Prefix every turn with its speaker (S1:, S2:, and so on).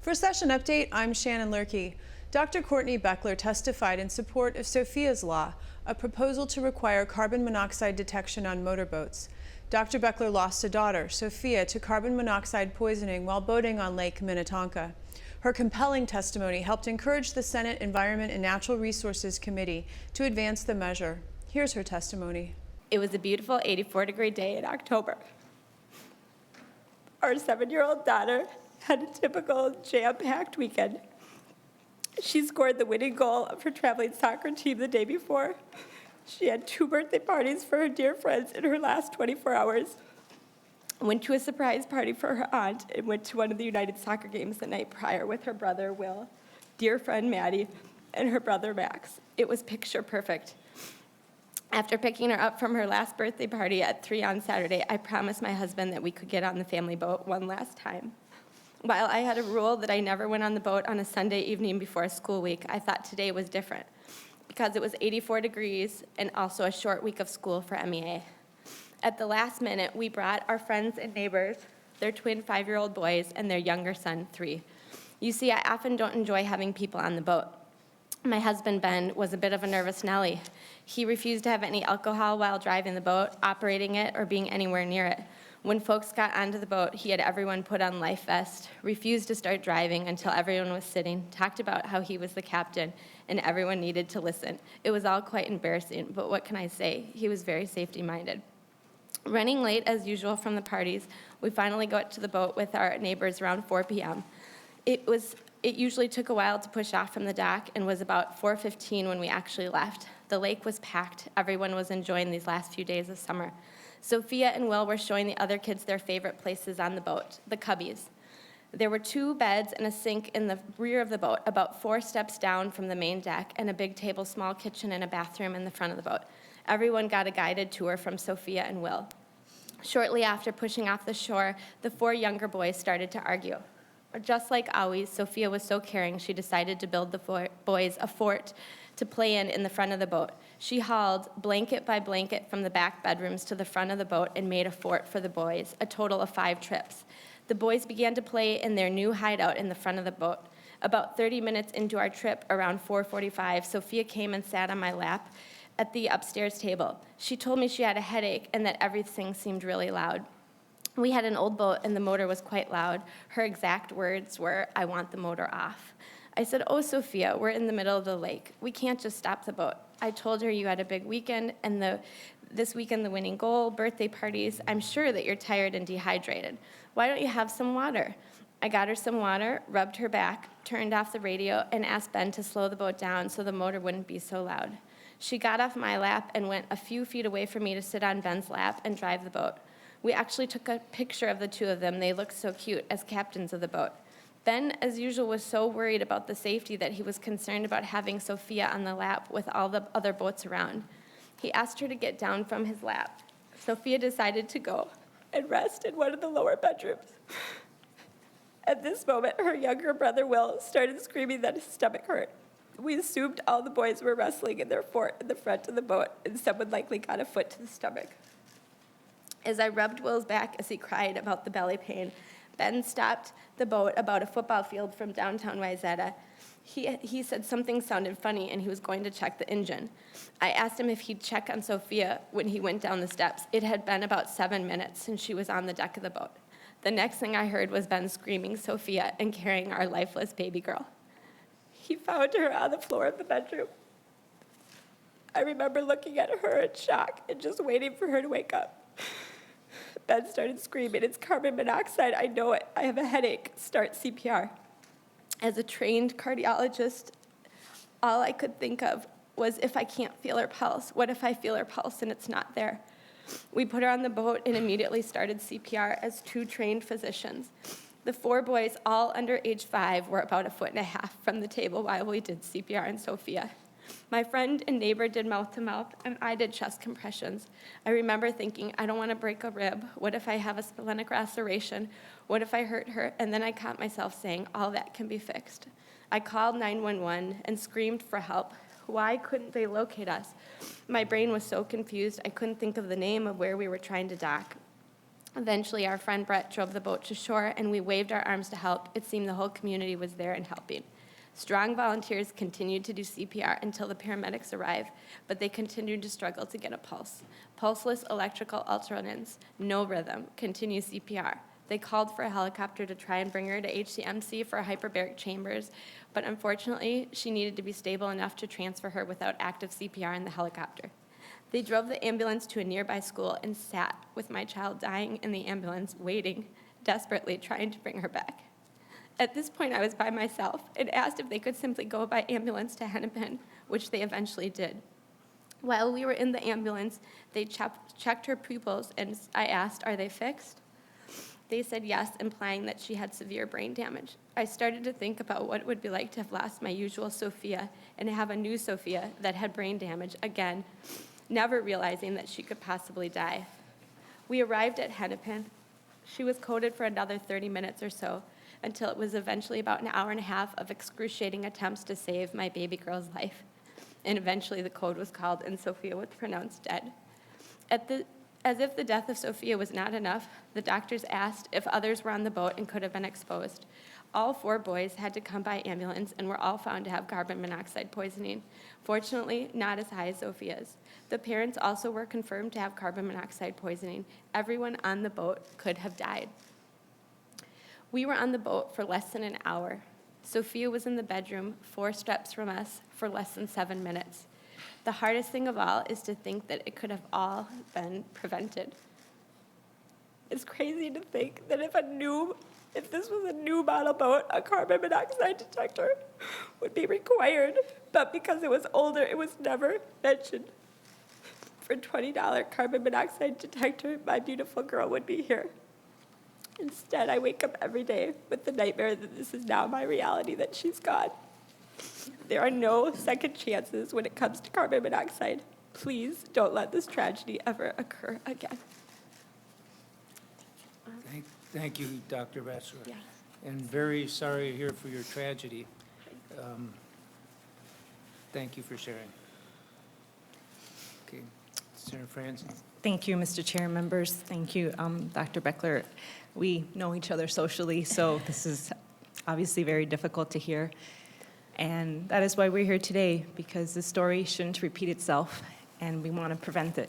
S1: For Session Update, I'm Shannon Lurkey. Dr. Courtney Baechler testified in support of Sophia's Law, a proposal to require carbon monoxide detection on motorboats. Dr. Baechler lost a daughter, Sophia, to carbon monoxide poisoning while boating on Lake Minnetonka. Her compelling testimony helped encourage the Senate Environment and Natural Resources Committee to advance the measure. Here's her testimony.
S2: It was a beautiful 84-degree day in October. Our 7-year-old daughter had a typical jam-packed weekend. She scored the winning goal of her traveling soccer team the day before. She had 2 birthday parties for her dear friends in her last 24 hours, went to a surprise party for her aunt, and went to one of the United Soccer games the night prior with her brother, Will, dear friend, Maddie, and her brother, Max. It was picture perfect. After picking her up from her last birthday party at 3 on Saturday, I promised my husband that we could get on the family boat one last time. While I had a rule that I never went on the boat on a Sunday evening before a school week, I thought today was different because it was 84 degrees and also a short week of school for MEA. At the last minute, we brought our friends and neighbors, their twin 5-year-old boys, and their younger son, 3. You see, I often don't enjoy having people on the boat. My husband, Ben, was a bit of a nervous Nelly. He refused to have any alcohol while driving the boat, operating it, or being anywhere near it. When folks got onto the boat, he had everyone put on life vests, refused to start driving until everyone was sitting, talked about how he was the captain, and everyone needed to listen. It was all quite embarrassing, but what can I say? He was very safety-minded. Running late, as usual, from the parties, we finally got to the boat with our neighbors around 4 p.m. It usually took a while to push off from the dock and was about 4:15 when we actually left. The lake was packed. Everyone was enjoying these last few days of summer. Sophia and Will were showing the other kids their favorite places on the boat, the cubbies. There were 2 beds and a sink in the rear of the boat, about 4 steps down from the main deck, and a big table, small kitchen, and a bathroom in the front of the boat. Everyone got a guided tour from Sophia and Will. Shortly after pushing off the shore, the 4 younger boys started to argue. Just like always, Sophia was so caring, she decided to build the boys a fort to play in the front of the boat. She hauled blanket by blanket from the back bedrooms to the front of the boat and made a fort for the boys, a total of 5 trips. The boys began to play in their new hideout in the front of the boat. About 30 minutes into our trip, around 4:45, Sophia came and sat on my lap at the upstairs table. She told me she had a headache and that everything seemed really loud. We had an old boat and the motor was quite loud. Her exact words were, "I want the motor off." I said, "Oh, Sophia, we're in the middle of the lake. We can't just stop the boat." I told her you had a big weekend and this weekend the winning goal, birthday parties. I'm sure that you're tired and dehydrated. Why don't you have some water? I got her some water, rubbed her back, turned off the radio, and asked Ben to slow the boat down so the motor wouldn't be so loud. She got off my lap and went a few feet away from me to sit on Ben's lap and drive the boat. We actually took a picture of the 2 of them. They looked so cute as captains of the boat. Ben, as usual, was so worried about the safety that he was concerned about having Sophia on the lap with all the other boats around. He asked her to get down from his lap. Sophia decided to go and rest in one of the lower bedrooms. At this moment, her younger brother, Will, started screaming that his stomach hurt. We assumed all the boys were wrestling in their fort in the front of the boat, and someone likely got a foot to the stomach. As I rubbed Will's back as he cried about the belly pain, Ben stopped the boat about a football field from downtown Wayzata. He said something sounded funny and he was going to check the engine. I asked him if he'd check on Sophia when he went down the steps. It had been about 7 minutes since she was on the deck of the boat. The next thing I heard was Ben screaming Sophia and carrying our lifeless baby girl. He found her on the floor of the bedroom. I remember looking at her in shock and just waiting for her to wake up. Ben started screaming, "It's carbon monoxide, I know it, I have a headache, start CPR." As a trained cardiologist, all I could think of was, if I can't feel her pulse, what if I feel her pulse and it's not there? We put her on the boat and immediately started CPR as 2 trained physicians. The 4 boys, all under age 5, were about 1.5 feet from the table while we did CPR on Sophia. My friend and neighbor did mouth-to-mouth, and I did chest compressions. I remember thinking, I don't want to break a rib. What if I have a splenic laceration? What if I hurt her? And then I caught myself saying, all that can be fixed. I called 911 and screamed for help. Why couldn't they locate us? My brain was so confused, I couldn't think of the name of where we were trying to dock. Eventually, our friend Brett drove the boat to shore, and we waved our arms to help. It seemed the whole community was there and helping. Strong volunteers continued to do CPR until the paramedics arrived, but they continued to struggle to get a pulse. Pulseless electrical alternans, no rhythm, continue CPR. They called for a helicopter to try and bring her to HCMC for hyperbaric chambers, but unfortunately, she needed to be stable enough to transfer her without active CPR in the helicopter. They drove the ambulance to a nearby school and sat with my child dying in the ambulance, waiting, desperately trying to bring her back. At this point, I was by myself and asked if they could simply go by ambulance to Hennepin, which they eventually did. While we were in the ambulance, they checked her pupils, and I asked, "Are they fixed?" They said yes, implying that she had severe brain damage. I started to think about what it would be like to have lost my usual Sophia and have a new Sophia that had brain damage again, never realizing that she could possibly die. We arrived at Hennepin. She was coded for another 30 minutes or so, until it was eventually about an hour and a half of excruciating attempts to save my baby girl's life. And eventually the code was called and Sophia was pronounced dead. As if the death of Sophia was not enough, the doctors asked if others were on the boat and could have been exposed. All 4 boys had to come by ambulance and were all found to have carbon monoxide poisoning. Fortunately, not as high as Sophia's. The parents also were confirmed to have carbon monoxide poisoning. Everyone on the boat could have died. We were on the boat for less than an hour. Sophia was in the bedroom 4 steps from us for less than 7 minutes. The hardest thing of all is to think that it could have all been prevented. It's crazy to think that if this was a new model boat, a carbon monoxide detector would be required, but because it was older, it was never mentioned. For $20 carbon monoxide detector, my beautiful girl would be here. Instead, I wake up every day with the nightmare that this is now my reality, that she's gone. There are no second chances when it comes to carbon monoxide. Please don't let this tragedy ever occur again.
S3: Thank you, Dr. Baechler.
S2: Yeah.
S3: And very sorry to hear for your tragedy. Thank you for sharing. Okay, Senator Franzen.
S4: Thank you, Mr. Chair, members. Thank you, Dr. Baechler. We know each other socially, so this is obviously very difficult to hear. And that is why we're here today, because the story shouldn't repeat itself, and we want to prevent it.